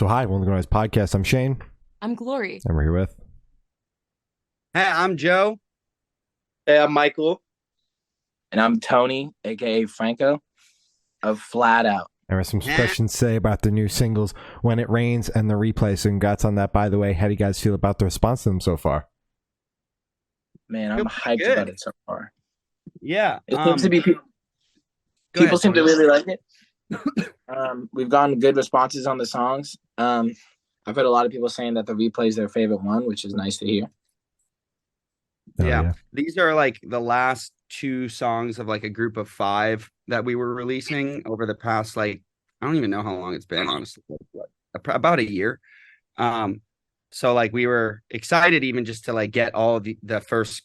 So hi, welcome to Noise Podcast. I'm Shane. I'm Glory. And we're here with... Hey, I'm Joe. Hey, I'm Michael. And I'm Tony, aka Franco, of Flat Out. There are some questions to say about the new singles, When It Rains and the replay. So congrats on that, by the way. How do you guys feel about the response to them so far? Man, I'm hyped about it so far. Yeah. It seems to be people seem to really like it. We've gotten good responses on the songs. I've heard a lot of people saying that the replay is their favorite one, which is nice to hear. Yeah. These are like the last two songs of like a group of 5 that we were releasing over the past, like, I don't even know how long it's been, honestly. About a year. So like we were excited even just to like get all the first,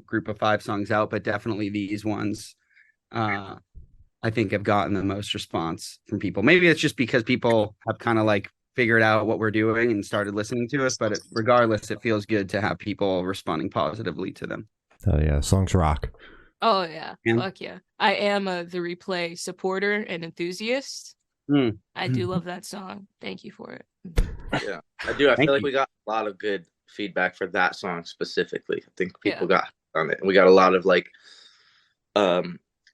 group of 5 songs out, but definitely these ones I think have gotten the most response from people. Maybe it's just because people have kind of like figured out what we're doing and started listening to us, but regardless, it feels good to have people responding positively to them. Oh yeah, songs rock. Oh yeah, fuck yeah. I am the replay supporter and enthusiast. I do love that song. Thank you for it. Yeah, I do. I feel like we got a lot of good feedback for that song specifically. I think people got on it. And we got a lot of like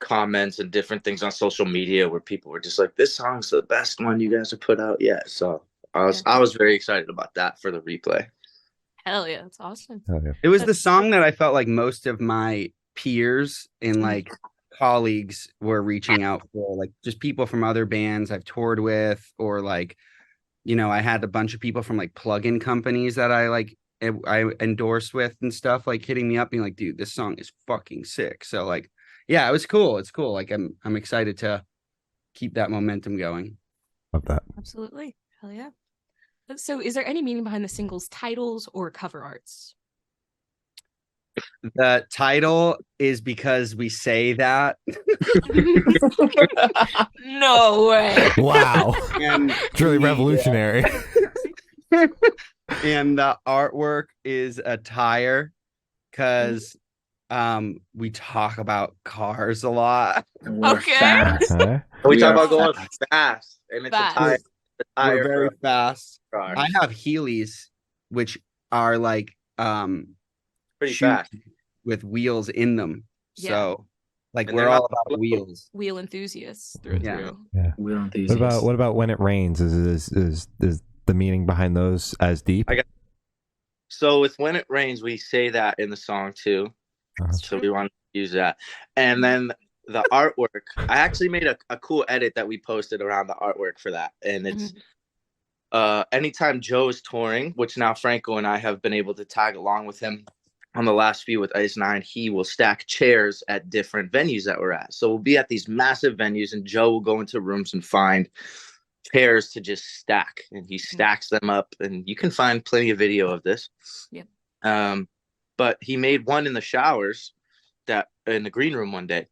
comments and different things on social media where people were just like, this song's the best one you guys have put out yet. So I was very excited about that for the replay. Hell yeah, that's awesome. It was the song that I felt like most of my peers and like colleagues were reaching out for, like just people from other bands I've toured with, or like, I had a bunch of people from like plugin companies that I endorsed with and stuff, like hitting me up being like, dude, this song is fucking sick. So like, yeah, it was cool. It's cool. Like I'm excited to keep that momentum going. Love that. Absolutely. Hell yeah. So is there any meaning behind the singles' titles or cover arts? The title is because we say that. No way. Wow. It's really revolutionary. And the artwork is a tire because we talk about cars a lot. Okay. We talk about going fast, and it's a tire. We're very fast. Cars. I have Heelys, which are like pretty fast with wheels in them. Yeah. So like And we're they're all not about wheels. Wheel enthusiasts through and through. Yeah. Wheel enthusiasts. What about When It Rains? Is the meaning behind those as deep? So with When It Rains, we say that in the song too. So we want to use that. And then the artwork, I actually made a cool edit that we posted around the artwork for that. And it's anytime Joe is touring, which now Franco and I have been able to tag along with him on the last few with Ice Nine, he will stack chairs at different venues that we're at. So we'll be at these massive venues and Joe will go into rooms and find chairs to just stack, and he stacks them up, and you can find plenty of video of this. But he made one in the showers that in the green room one day,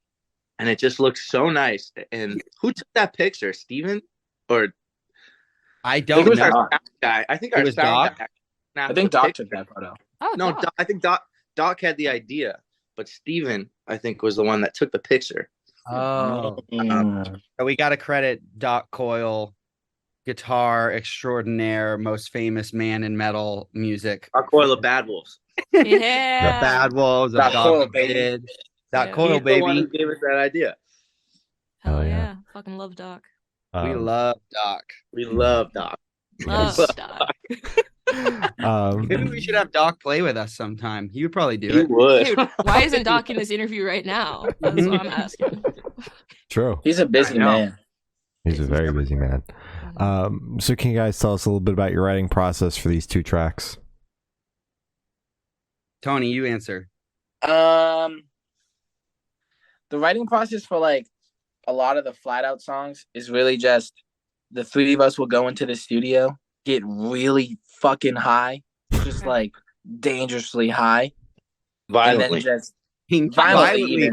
and it just looks so nice. And who took that picture? Steven? Or I don't know. Our sound guy. I think our sound guy. I think Doc took that photo. Oh no, I think Doc had the idea, but Steven, I think, was the one that took the picture. So we got to credit Doc Coyle, guitar extraordinaire, most famous man in metal music. Doc Coyle of Bad Wolves. Yeah. The Bad Wolves. Doc Coyle, baby. Doc Coyle, baby. The one who gave us that idea. Hell yeah. Fucking love Doc. We love Doc. We love Doc. Love Doc. Maybe we should have Doc play with us sometime. He would probably do He it. would. Dude, why isn't Doc in this interview right now? That's what I'm asking. True. He's a busy man. He's a very busy man. So can you guys tell us a little bit about your writing process for these 2 tracks? Tony, you answer. The writing process for like a lot of the Flat Out songs is really just the 3 of us will go into the studio, get really fucking high, just like dangerously high, Violently. and then just Violently.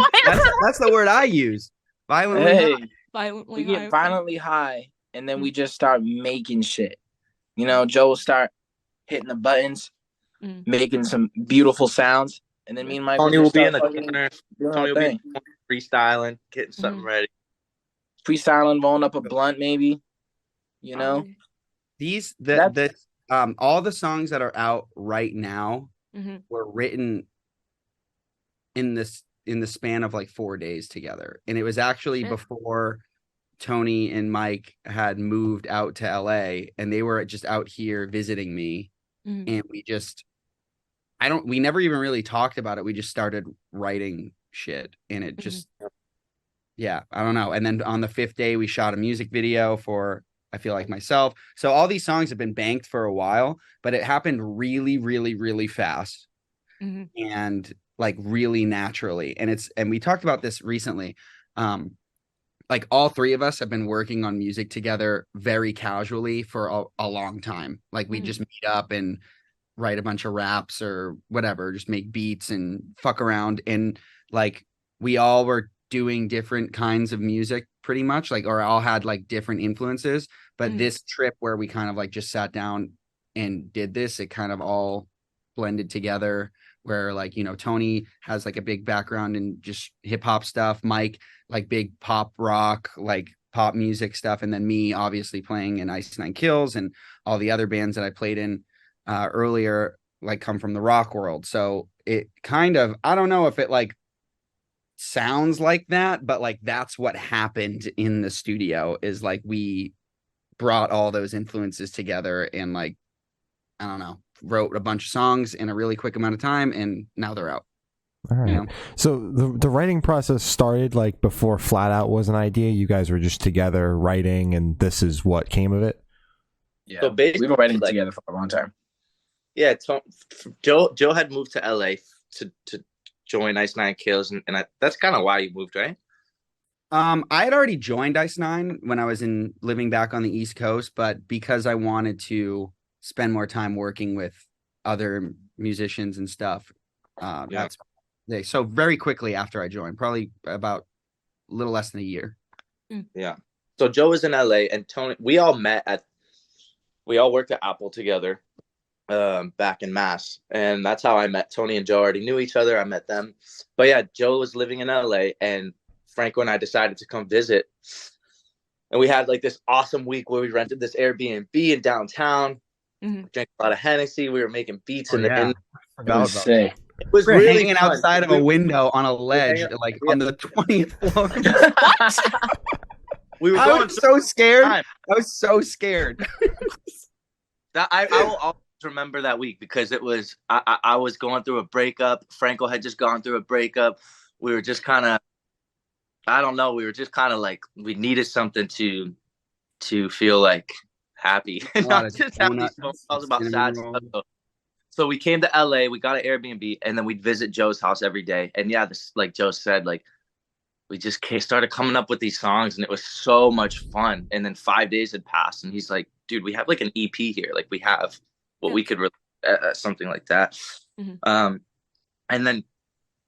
That's the word I use. Violently. Violently we high. get violently high, and then we just start making shit. Joe will start hitting the buttons, making some beautiful sounds, and then me and Michael Tony will be in the corner. Tony will be freestyling, getting something ready. Freestyling, rolling up a blunt, maybe. all the songs that are out right now were written in the span of like 4 days together, and it was actually before Tony and Mike had moved out to LA, and they were just out here visiting me, and we never even really talked about it. We just started writing shit, and it just I don't know. And then on the 5th day we shot a music video for I Feel Like Myself. So all these songs have been banked for a while, but it happened really, really, really fast and like really naturally. And we talked about this recently. Like all 3 of us have been working on music together very casually for a long time. Like we just meet up and write a bunch of raps or whatever, just make beats and fuck around. And like we all were doing different kinds of music pretty much, like, or all had like different influences. But this trip where we kind of like just sat down and did this, it kind of all blended together, where like, you know, Tony has like a big background in just hip hop stuff, Mike like big pop rock, like pop music stuff, and then me obviously playing in Ice Nine Kills, and all the other bands that I played in earlier like come from the rock world. So it kind of, I don't know if it like sounds like that, but like that's what happened in the studio, is like we brought all those influences together and like, I don't know, wrote a bunch of songs in a really quick amount of time, and now they're out. All right. You know? So the writing process started like before Flat Out was an idea. You guys were just together writing, and this is what came of it. Yeah, so basically, we've been writing together for a long time. Yeah, Joe had moved to LA to join Ice Nine Kills, and that's kind of why you moved, right? I had already joined Ice Nine when I was living back on the East Coast, but because I wanted to spend more time working with other musicians and stuff, so very quickly after I joined, probably about a little less than a year. Yeah. So Joe was in LA, and Tony, we all worked at Apple together back in Mass, and that's how I met Tony. And Joe already knew each other. I met them, but yeah, Joe was living in LA, and Franco and I decided to come visit, and we had like this awesome week where we rented this Airbnb in downtown, drank a lot of Hennessy, we were making beats in the it was really hanging fun. outside of a window on a ledge, like on the 20th floor. I was so scared. I was so scared. That I will always remember that week, because it was I was going through a breakup. Franco had just gone through a breakup. We were just kind of, I don't know. We were just kind of like, we needed something to feel like happy, and not just have these phone calls about sad stuff. So we came to LA, we got an Airbnb, and then we'd visit Joe's house every day. And yeah, this, like Joe said, like we just started coming up with these songs, and it was so much fun. And then 5 days had passed, and he's like, dude, we have like an EP here. Like we have what we could something like that. And then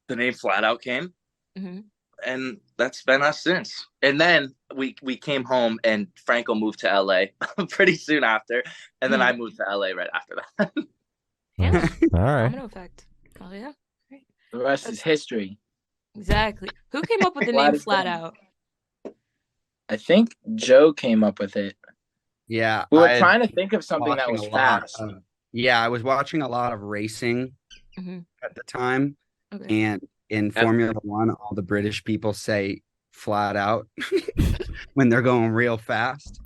the name Flat Out came, and that's been us since. And then we came home, and Franco moved to LA pretty soon after. And then I moved to LA right after that. Yeah. All right. Domino effect. Oh yeah. Great. The rest is history. Exactly. Who came up with the name Flat Out? I think Joe came up with it. Yeah. We were trying to think of something that was fast. I was watching a lot of racing at the time. Okay. And in Formula One, all the British people say flat out when they're going real fast.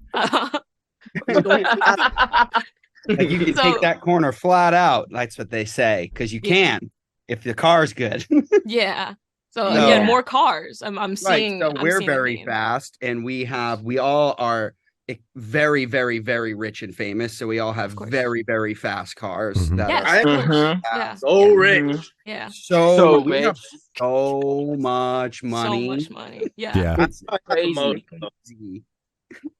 Like you can take that corner flat out. That's what they say, because you can if the car's good. Yeah. So again, more cars. I'm seeing. So we're very fast, and we all are very, very, very rich and famous. So we all have very, very fast cars. That are so rich. Yeah. So we have so much money. So much money. Yeah. It's crazy.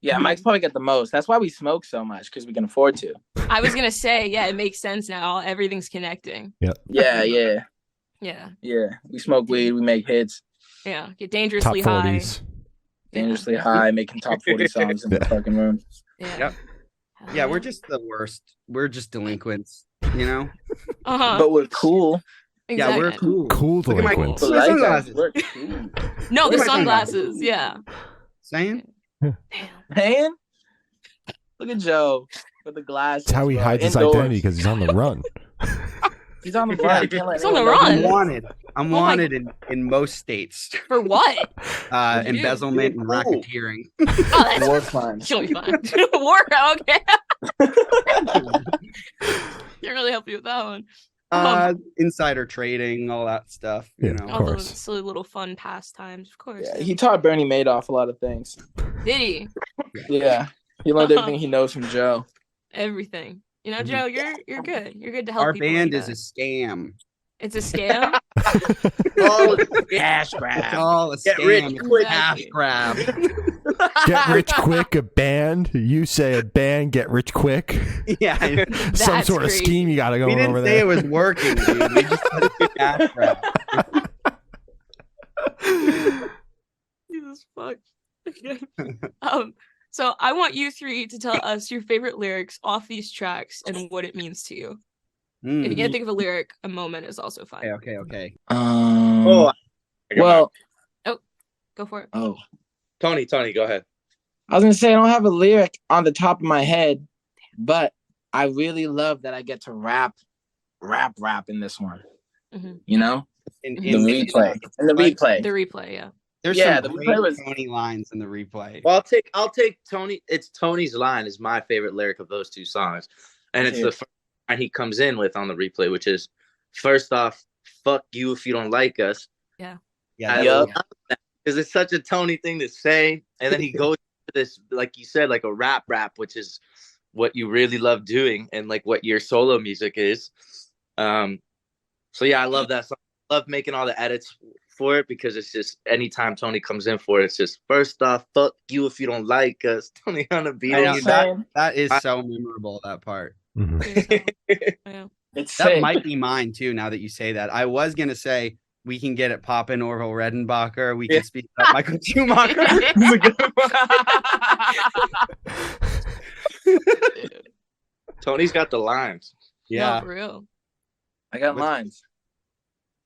Yeah, Mike's probably got the most. That's why we smoke so much, because we can afford to. I was gonna say, yeah, it makes sense now. Everything's connecting. Yep. Yeah. Yeah. We smoke weed. We make hits. Yeah. Get dangerously Top high. 40s. Dangerously high, making top 40 songs in the fucking room. Yeah. Yep. Yeah, we're just the worst. We're just delinquents, you know? But we're cool. Exactly. Yeah, we're cool. Cool delinquents. Look at my sunglasses. We're cool. No, the Look at my sunglasses. Yeah. Saying? Man, look at Joe. with the glasses. That's how he hides his Indoors. identity, because he's on the run. He's on the run. He's on the run. I'm wanted in most states. For what? Embezzlement and racketeering. Oh, that's War crimes. She'll be fine. War. Okay. Can't really help you with that one. Insider trading, all that stuff. You know, all those silly little fun pastimes, of course. Yeah, he taught Bernie Madoff a lot of things. Did he? Yeah, he learned everything he knows from Joe. Everything. You know, Joe, you're good. You're good to help. Our people band like is a scam. It's a scam. Oh, cash grab. It's all a Get scam. rich It's a quick. cash grab. Get rich quick, a band. You say a band, get rich quick. Yeah, Some That's sort of crazy. scheme you got to go we over didn't say there. it was working, dude. We just said it's a cash grab. Jesus fuck. So I want you three to tell us your favorite lyrics off these tracks and what it means to you. If you can't think of a lyric, a moment is also fine. Okay. Well, Go for it. oh, Tony, go ahead. I was gonna say I don't have a lyric on the top of my head, but I really love that I get to rap in this one. Mm-hmm. You know, In the replay. The replay, yeah. There's Yeah, some the great replay was- Tony lines in the replay. Well, I'll take Tony. It's Tony's line is my favorite lyric of those two songs, and it's the first line he comes in with on the replay, which is, "First off, fuck you if you don't like us." Yeah. Yeah. Because it's such a Tony thing to say, and then he goes to this, like you said, like a rap, which is what you really love doing, and like what your solo music is. So yeah, I love that song. I love making all the edits for it because it's just anytime Tony comes in for it, it's just first off, fuck you if you don't like us. Tony on the beat. I know, that is so memorable, that part. Mhm. Yeah. It's That sick. might be mine too, now that you say that. I was gonna say we can get it poppin' Orville Redenbacher. We can speak up Michael Schumacher. Tony's got the lines. Yeah. No, for real. I got lines.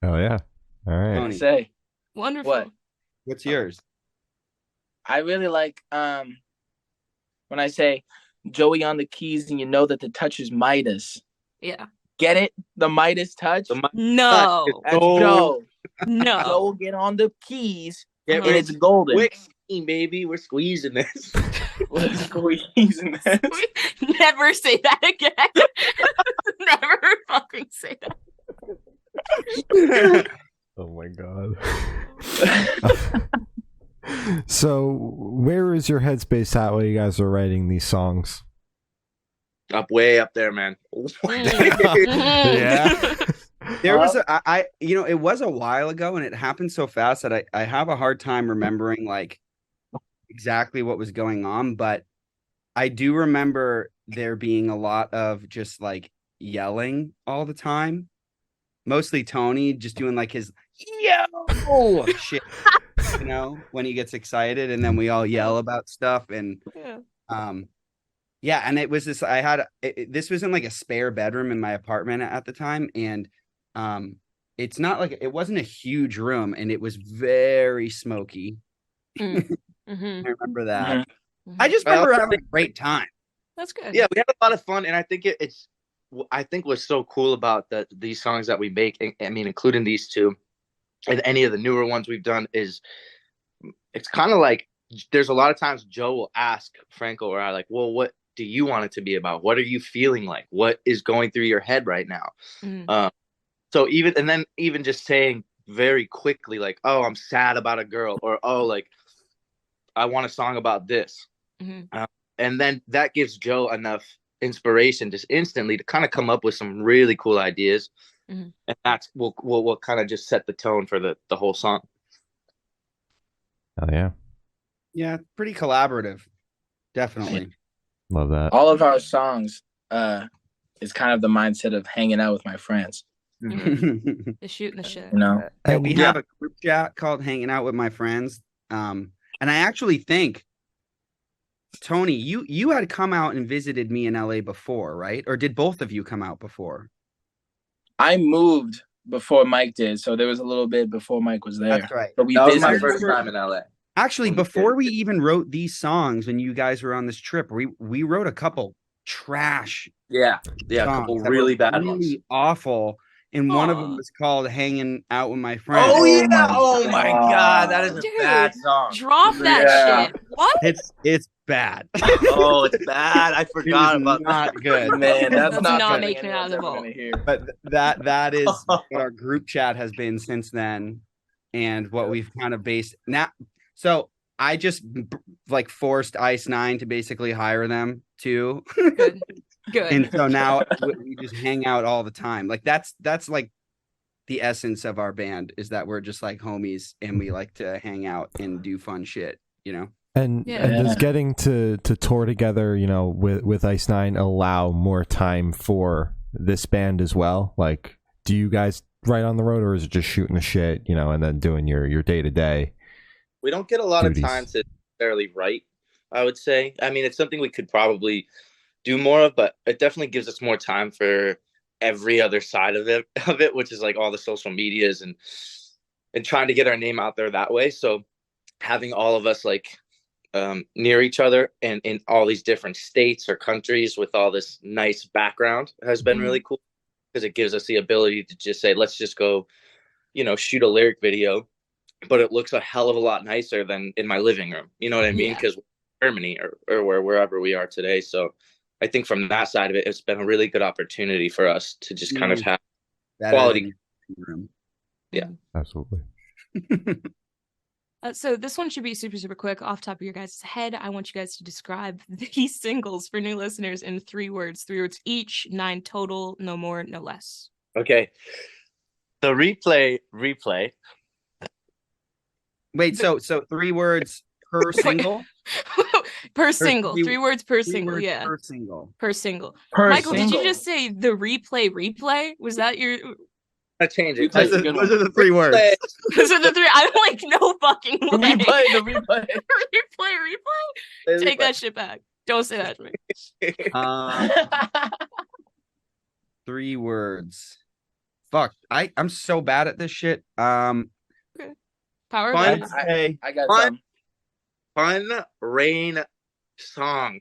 Oh, yeah. All right. Tony. Say Wonderful. What? What's yours? I really like when I say Joey on the keys and you know that the touch is Midas. Yeah. Get it? The Midas touch. No. That's Joe. No. Joe get on the keys Get and rid it's golden. Quick, baby, we're squeezing this. We're squeezing this. Never say that again. Never fucking say that. Oh, my God. So, where is your headspace at while you guys are writing these songs? Way up there, man. Yeah. There was it was a while ago and it happened so fast that I have a hard time remembering like exactly what was going on, but I do remember there being a lot of just like yelling all the time. Mostly Tony just doing like his yo shit, when he gets excited, and then we all yell about stuff. And and it was this. This was in like a spare bedroom in my apartment at the time, and it's not like it wasn't a huge room, and it was very smoky. Mm-hmm. I remember that. Mm-hmm. I just remember having a great time. That's good. Yeah, we had a lot of fun, and I think I think what's so cool about these songs that we make, I mean, including these two, and any of the newer ones we've done, is it's kind of like there's a lot of times Joe will ask Franco or I like, well, what do you want it to be about? What are you feeling like? What is going through your head right now? Mm. So even just saying very quickly, like, oh, I'm sad about a girl, or oh, like, I want a song about this. Mm-hmm. And then that gives Joe enough inspiration just instantly to kind of come up with some really cool ideas. Mm-hmm. And that's will kind of just set the tone for the whole song. Oh, yeah. Yeah, pretty collaborative. Definitely. Love that. All of our songs is kind of the mindset of hanging out with my friends. Mm-hmm. The shooting the shit. You know? Yeah, we have a group chat called Hanging Out with My Friends. And I actually think, Tony, you had come out and visited me in LA before, right? Or did both of you come out before? I moved before Mike did, so there was a little bit before Mike was there. That's right. But we That was my visited. first time in LA. Actually, before we even wrote these songs, when you guys were on this trip, we wrote a couple trash. Yeah, a couple really bad really ones. Awful. And one of them was called "Hanging Out with My Friends." Oh yeah! Oh my god, that is a bad song. Drop that shit. What? It's bad. Oh, it's bad. I forgot about not that. good. Man, that's not making it out of the vault. But that is what our group chat has been since then, and what we've kind of based now. So I just like forced Ice9 to basically hire them too. Good. And so now we just hang out all the time. Like that's like the essence of our band, is that we're just like homies and we like to hang out and do fun shit, you know? And does getting to tour together, you know, with Ice9 allow more time for this band as well? Like, do you guys write on the road, or is it just shooting the shit, you know, and then doing your day-to-day? We don't get a lot of time to necessarily write, I would say. I mean, it's something we could probably do more of, but it definitely gives us more time for every other side of it, which is like all the social medias and trying to get our name out there that way. So having all of us like near each other and in all these different states or countries with all this nice background has been really cool, because it gives us the ability to just say, let's just go, you know, shoot a lyric video, but it looks a hell of a lot nicer than in my living room. You know what I mean? Because Germany or wherever we are today. So I think from that side of it, it's been a really good opportunity for us to just kind of have that quality room. Yeah, absolutely. So this one should be super, super quick. Off top of your guys' head, I want you guys to describe these singles for new listeners in 3 words. 3 words each, 9 total, no more, no less. Okay. The replay. Wait, so 3 words per single? Per single. 3 words per single. Per single. Per single. Michael, did you just say the replay? Was that your... I change it. Those are the 3 words. Those are the 3. I'm like, no fucking way. The replay. replay. Take that shit back. Don't say that to me. 3 words. Fuck. I'm so bad at this shit. Okay. Power. I got some. Fun rain song.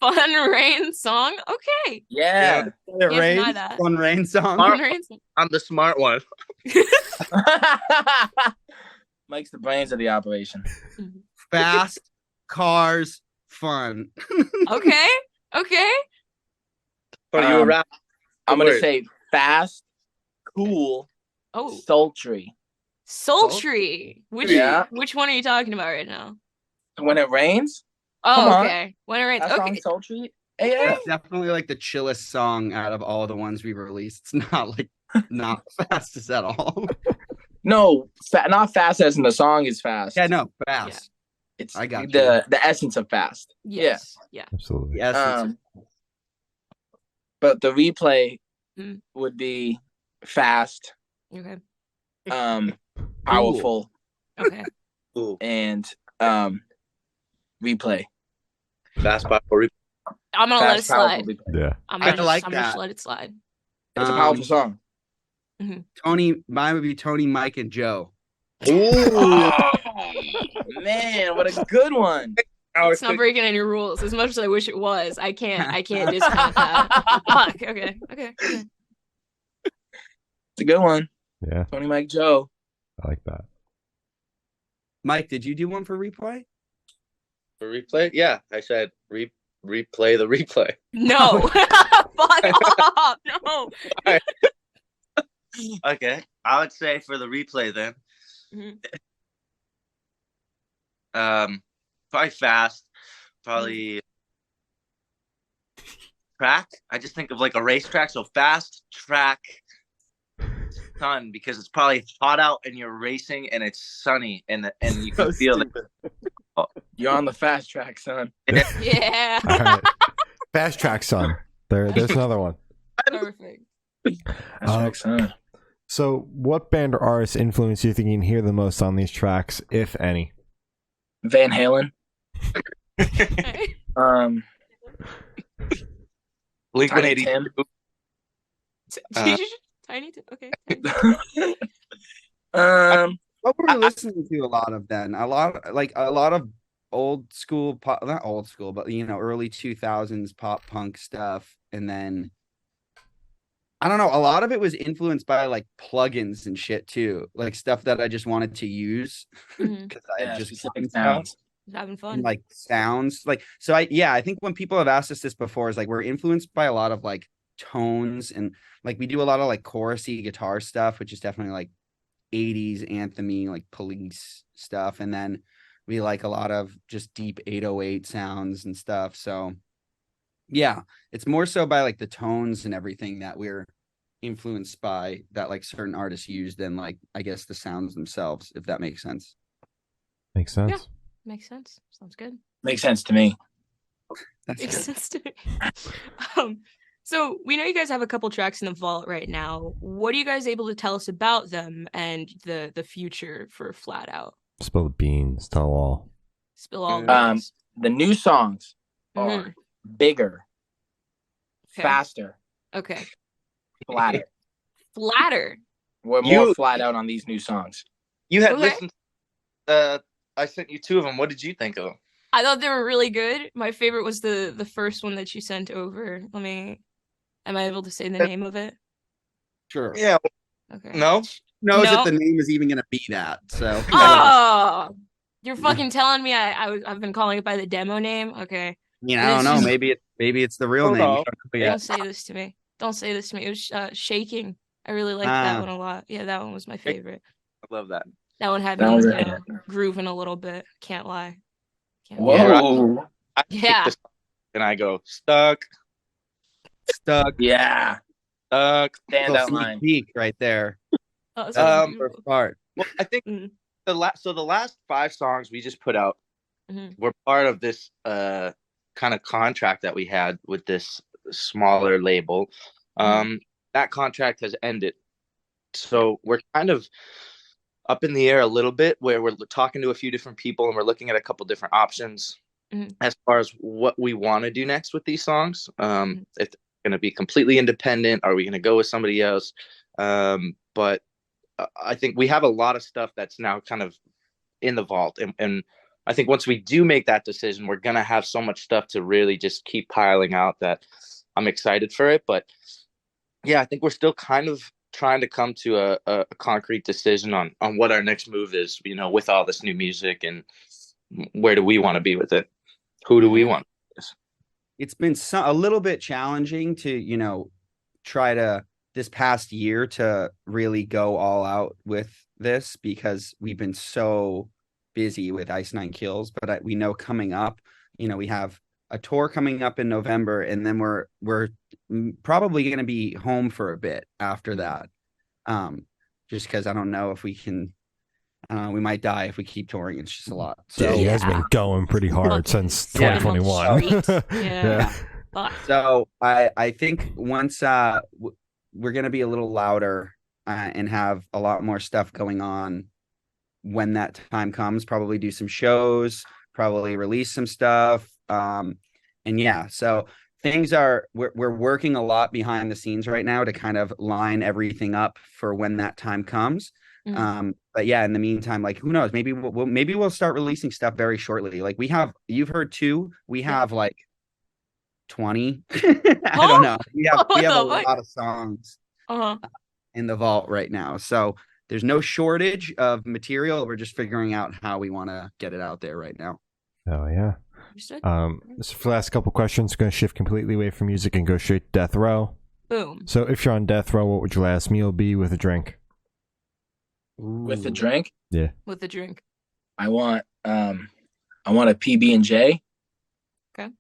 Fun rain song? Okay. Yeah. It rains. Fun rain song. I'm the smart one. Mike's the brains of the operation. Fast cars, fun. Okay. Are you around? I'm gonna say fast, cool, sultry. Sultry. Which one are you talking about right now? When it rains? Oh, okay. When it rains. That song's sultry. Yeah. It's definitely like the chillest song out of all the ones we've released. It's not fastest at all. No, not fast as in the song is fast. Yeah, no, fast. Yeah. It's I got the essence of fast. Yes. Yeah. Absolutely. Yes. But the replay would be fast. Okay. Powerful. Okay. And replay. Fast, powerful replay. I'm gonna let it slide. Yeah. I'm gonna that. just let it slide. It's a powerful song. Tony, mine would be Tony, Mike, and Joe. Ooh. Man, what a good one. It's not breaking any rules. As much as I wish it was, I can't discount that. Fuck. Okay. It's a good one. Yeah. Tony, Mike, Joe. I like that. Mike, did you do one for replay? For replay? Yeah, I said replay the replay. No. Fuck off. No. Okay. I would say for the replay then. Probably fast. Probably track. I just think of like a racetrack. So fast track sun, because it's probably hot out and you're racing and it's sunny and you can feel it. You're on the fast track, son. Yeah. All right. Fast track, son. There's another one. Perfect. So, what band or artist influence do you think you can hear the most on these tracks, if any? Van Halen. Blink-182. Tiny Tim. Okay. What were we listening to a lot of then? A lot of old school pop, not old school, but early 2000s pop punk stuff. And then I don't know, a lot of it was influenced by like plugins and shit too, like stuff that I just wanted to use because I had just specific sounds. sounds. Having fun. And like sounds like so I think when people have asked us this before is like we're influenced by a lot of like tones and like we do a lot of like chorusy guitar stuff, which is definitely like 80s anthemy like Police stuff, and then we like a lot of just deep 808 sounds and stuff. So yeah, it's more so by like the tones and everything that we're influenced by that like certain artists use than like I guess the sounds themselves, if that makes sense. Makes sense. Yeah. Makes sense. Sounds good. Makes sense to me. That's Makes good. sense to me. So we know you guys have a couple tracks in the vault right now. What are you guys able to tell us about them and the future for Flat Out? Spill the beans. Tell all. Spill all the Um, beans. The new songs Mhm. are bigger, Okay. faster, Okay. flatter. Flatter. We're more You- flat out on these new songs. You had Okay. listened. I sent you 2 of them. What did you think of them? I thought they were really good. My favorite was the first one that you sent over. Am I able to say the name of it? Sure. Yeah. Okay. No. Knows No. if the name is even going to be that. So Oh, you're fucking telling me I've been calling it by the demo name? Okay. I don't know. This is- Maybe it's the real Oh, name. no. We don't know yet. Don't say this to me. Don't say this to me. It was Shaking. I really liked Ah. that one a lot. Yeah, that one was my favorite. I love that. That one had That me was grooving a little bit. Can't lie. Can't Whoa. lie. I Yeah. pick this and I go stuck. Stuck. Yeah. Little Standout sneak line. peek right there. Oh, so beautiful. First part. Well, I think Mm. the last 5 songs we just put out Mhm. were part of this kind of contract that we had with this smaller label. That contract has ended, so we're kind of up in the air a little bit, where we're talking to a few different people and we're looking at a couple different options as far as what we want to do next with these songs. If they're going to be completely independent, are we going to go with somebody else? But I think we have a lot of stuff that's now kind of in the vault, and I think once we do make that decision, we're gonna have so much stuff to really just keep piling out that I'm excited for it. But yeah, I think we're still kind of trying to come to a concrete decision on what our next move is, with all this new music, and where do we want to be with it? Who do we want? It's been a little bit challenging to, try to this past year to really go all out with this because we've been so busy with Ice Nine Kills. But we know coming up, we have a tour coming up in November, and then we're probably going to be home for a bit after that. Just because I don't know if we can. We might die if we keep touring. It's just a lot. So Yeah, he has been going pretty hard since Yeah. 2021. Yeah. Fuck. So I think once we're gonna be a little louder and have a lot more stuff going on when that time comes. Probably do some shows. Probably release some stuff. And yeah, so we're working a lot behind the scenes right now to kind of line everything up for when that time comes. But yeah, in the meantime, like who knows? Maybe we'll start releasing stuff very shortly. Like you've heard 2. We have like 20. I don't know. We have a lot of songs in the vault right now. So there's no shortage of material. We're just figuring out how we want to get it out there right now. Oh yeah. Understood. So for the last couple questions, going to shift completely away from music and go straight to death row. Boom. So if you're on death row, what would your last meal be with a drink? With the drink, Yeah. With the drink. I want a PB&J. Okay.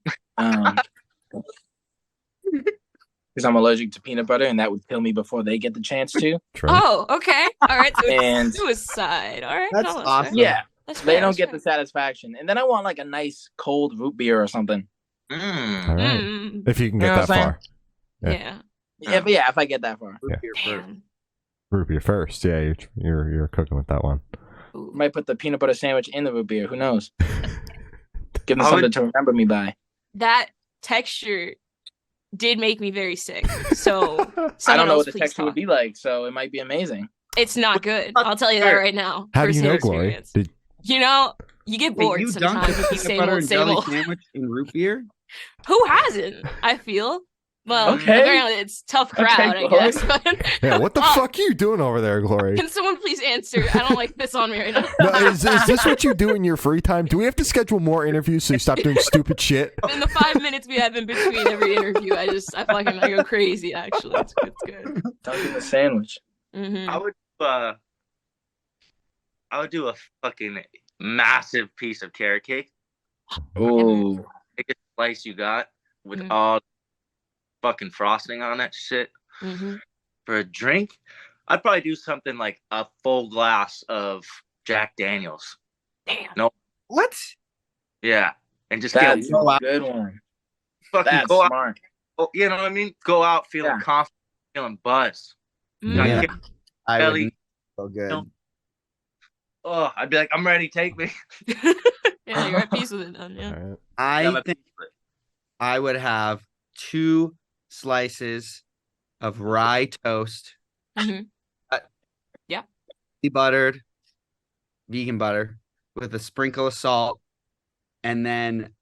Because I'm allergic to peanut butter, and that would kill me before they get the chance to. True. Oh, okay. All right. So And suicide. All right. That's no, awesome. fair. yeah, That's they fair, don't that's get the fair. satisfaction. And then I want like a nice cold root beer or something. All right. Mm, If you can You know get what that I'm far. Yeah. yeah. If I get that far, Damn. Root beer first. Yeah, you're cooking with that one. Ooh. might put the peanut butter sandwich in the root beer. Who knows? Give them I something would- to remember me by. That texture did make me very sick. So I someone don't know else what the please texture talk. would be like, so it might be amazing. It's not good. I'll tell you that right now. How do you know, Firsthand Glory? experience. You know, You get Wait, bored you dunked sometimes with a the peanut butter and same jelly old. sandwich in root beer? Who hasn't? I feel. Well, Okay. apparently it's tough crowd, I Glory. guess. But Yeah, what the Oh, fuck are you doing over there, Glory? Can someone please answer? I don't like this on me right now. No, is this what you do in your free time? Do we have to schedule more interviews so you stop doing stupid shit? In the 5 minutes we have in between every interview, I go crazy. Actually, it's good. Dunking the sandwich. Mm-hmm. I would do a fucking massive piece of carrot cake. Ooh. Biggest slice you got with Mhm. all fucking frosting on that shit. Mm-hmm. For a drink, I'd probably do something like a full glass of Jack Daniels. Damn. What? Yeah. And just That's get a good one. fucking That's go out. smart. You know what I mean? Go out feeling Yeah. confident, feeling buzzed. Yeah. Like, I Belly. would so good. No. oh, I'd be like, I'm ready, take me. Yeah, you're at peace with it then. Yeah. All right. I think I would have 2 slices of rye toast, Mhm. buttered, vegan butter, with a sprinkle of salt, and then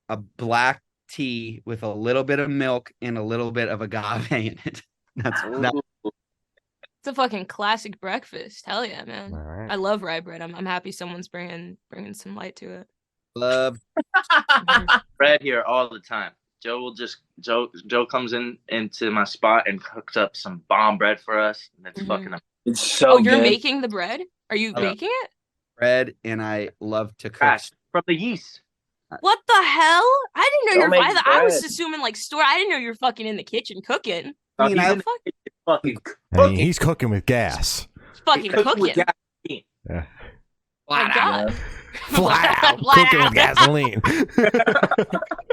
a black tea with a little bit of milk and a little bit of agave in it. That's that. It's a fucking classic breakfast. Hell yeah, All man. right. I love rye bread. I'm happy someone's bringing some light to it. Love. Bread here all the time. Joe comes into my spot and cooks up some bomb bread for us. And it's Mhm. fucking It's so Oh, you're good. making the bread? Are you Yeah. making it? Bread, and I love to cook. trash from the yeast. What the hell? I didn't know Don't you're make by the. I was bread. assuming like store. I didn't know you're fucking in the kitchen cooking. I mean, He's I- in the kitchen fucking I mean, he's cooking with gas. Fucking cooking with cooking. gas. Yeah. My God. Flat out Flat cooking out. with gasoline.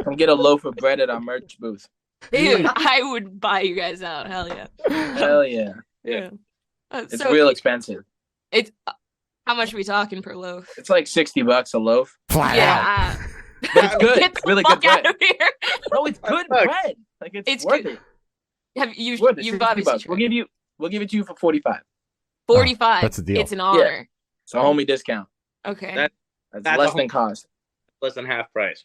Come get a loaf of bread at our merch booth. Dude, I would buy you guys out. Hell yeah. Hell yeah. Yeah. It's So real expensive. It's how much are we talking per loaf? It's like $60 a loaf. Flat out. Yeah. But it's good. Get the Really fuck good out bread. of here. No, it's good Fuck. bread. Like it's It's worth good. it. Have It's worth it. you've 60 obviously bucks. tried. We'll give it to you for 45. 45. that's a deal. It's an honor. It's a homie discount. Okay. That- That's That's less a than cost. Less than half price.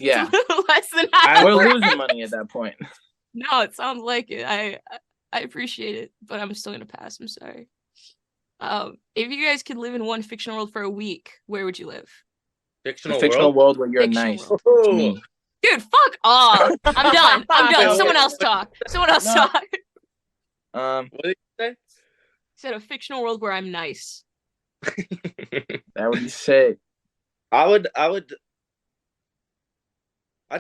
Yeah. Less than half. We're price. losing money at that point. No, it sounds like it. I appreciate it, but I'm still gonna pass. I'm sorry. If you guys could live in one fictional world for a week, where would you live? A Fictional, fictional world where you're Fictional nice. world. It's world. me. Dude, fuck off. I'm done. I'm done. Okay. Someone else talk. Someone else No. talk. What did you say? Said a fictional world where I'm nice. That would be sick. I'd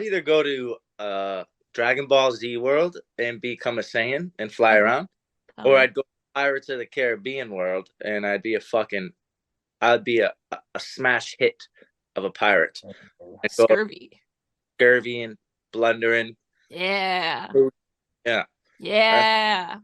either go to Dragon Ball Z world and become a Saiyan and fly around, or I'd go to Pirates of the Caribbean world and I'd be a smash hit of a pirate. And go Scurvy. scurvy and blundering. Yeah. Yeah. Yeah.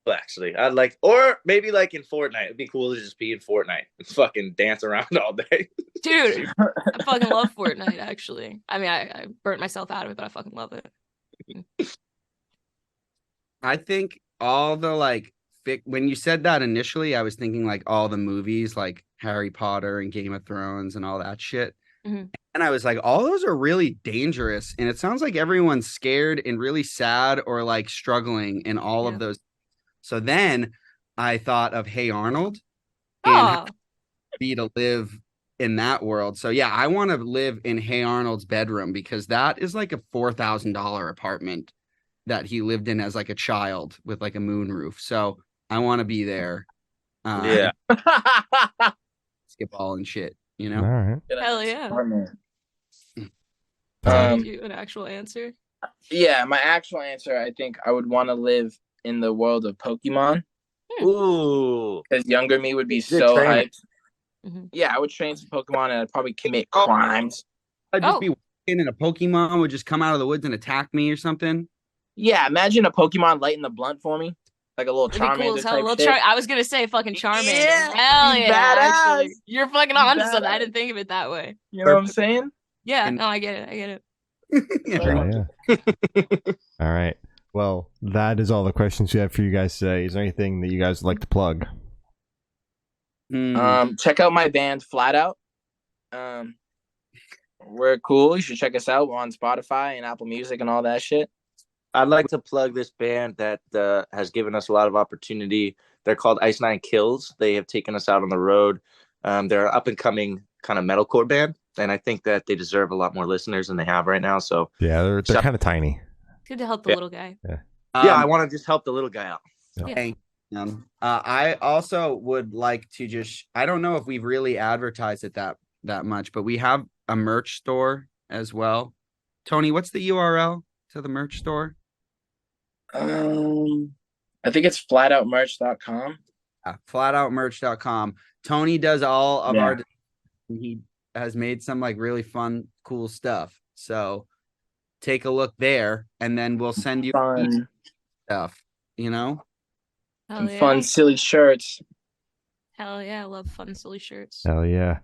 Well, actually, I'd like, or maybe like in Fortnite. It'd be cool to just be in Fortnite and fucking dance around all day. Dude, I fucking love Fortnite, actually. I mean, I burnt myself out of it, but I fucking love it. I think all the like when you said that initially, I was thinking like all the movies like Harry Potter and Game of Thrones and all that shit. Mhm. And I was like, all those are really dangerous. And it sounds like everyone's scared and really sad or like struggling in all Yeah. of those. So then I thought of Hey Arnold and how Oh, it'd be to live in that world. So yeah, I want to live in Hey Arnold's bedroom because that is like a $4,000 apartment that he lived in as like a child with like a moon roof. So I want to be there. Yeah. Basketball and shit, you All know? right. hell yeah. Smart man. Did you an actual answer? Yeah, my actual answer, I think I would want to live in the world of Pokemon. Ooh. Because younger me would be Good so trainer. hyped. Mhm. Yeah, I would train some Pokemon and I'd probably commit crimes. I'd just Oh. be walking and a Pokemon would just come out of the woods and attack me or something. Yeah, imagine a Pokemon lighting the blunt for me. Like a little It'd be cool Charmander as hell. type Little shit. I was gonna say fucking Charmander. Yeah, Hell he's yeah. Actually. badass. You're fucking He's onto something. I badass. didn't think of it that way. You know what I'm saying? Yeah, And- no, I get it. I get it. Yeah. Oh, yeah. All right. Well, that is all the questions we have for you guys today. Is there anything that you guys would like to plug? Mm. Check out my band Flat Out. We're cool. You should check us out. We're on Spotify and Apple Music and all that shit. I'd like to plug this band that has given us a lot of opportunity. They're called Ice Nine Kills. They have taken us out on the road. They're an up and coming kind of metalcore band, and I think that they deserve a lot more listeners than they have right now. So Yeah, they're kind of tiny. Good to help the little guy. yeah, I want to just help the little guy out. Thank you. I also would like to just, I don't know if we've really advertised it that much, but we have a merch store as well. Tony, what's the URL to the merch store? I think it's flatoutmerch.com. Flatoutmerch.com. Tony does all of Yeah. our, he has made some like really fun, cool stuff. So take a look there, and then we'll send you Fun, stuff, you know? Hell yeah. fun, silly shirts. Hell yeah. I love fun, silly shirts. Hell yeah.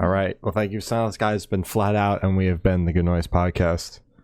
All right. Well, thank you, Silence Guys. It's been Flat Out, and we have been the Good Noise Podcast.